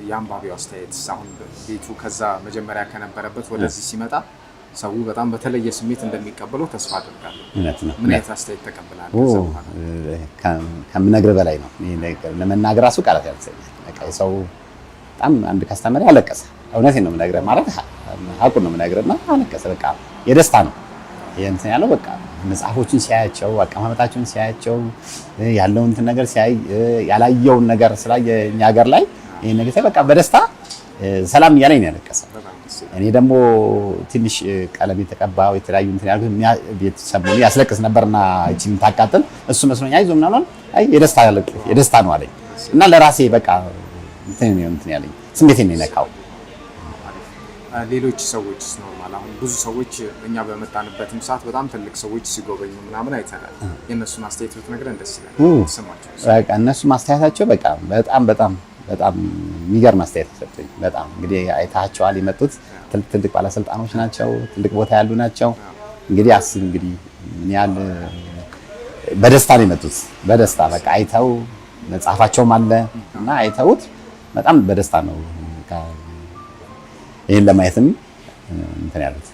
የአንባቢው አስተያየት አሁን ቤቱ ከዛ መጀመሪያ ከነበረበት ወደዚህ ሲመጣ ሰው በጣም በተለየ ስሜት እንደሚቀበለው ተስፋ አደርጋለሁ። ምን አይነት አስተያየት ተቀበላል? ከምነግርህ በላይ ነው። ለመናገር ራሱ ቃላት ያንሰኛል። በቃ ሰው በጣም አንድ ካስተመር ያለቀሰ እውነቴን ነው የምነግርህ ማለት ሀቁን ነው የምነግርህና አለቀሰ። በቃ የደስታ ነው እንትን ያለው በቃ መጽሐፎችን ሲያያቸው አቀማመጣቸውን ሲያያቸው ያለውን እንትን ነገር ሲያይ ያላየውን ነገር ስላየ እኛ ሀገር ላይ ይሄን ነገር በቃ በደስታ ሰላም እያለኝ ነው ያለቀሰው። እኔ ደግሞ ትንሽ ቀለም የተቀባው የተለያዩ እንትን ያልኩት ቤተሰብ ያስለቅስ ነበርና እቺን ታቃጥል እሱ መስሎኝ አይዞህ ምናምን አይ የደስታ ነው አለኝ እና ለራሴ በቃ እንትን ያለኝ ስሜቴን ነው የነካው። ሌሎች ሰዎች ኖርማል አሁን ብዙ ሰዎች እኛ በመጣንበትም ሰዓት በጣም ትልቅ ሰዎች ሲጎበኙ ምናምን አይተናል። የእነሱን አስተያየት ብትነግረን ደስ ይላል። ስማቸው በቃ እነሱ ማስተያየታቸው በቃ በጣም የሚገርም አስተያየት ሰጠኝ። በጣም እንግዲህ አይታቸዋል የመጡት ትልቅ ባለስልጣኖች ናቸው፣ ትልቅ ቦታ ያሉ ናቸው። እንግዲህ አስብ እንግዲህ ምን ያህል በደስታ ነው የመጡት። በደስታ በቃ አይተው መጽሐፋቸውም አለ እና አይተውት በጣም በደስታ ነው ይሄን ለማየትም እንትን ያሉት።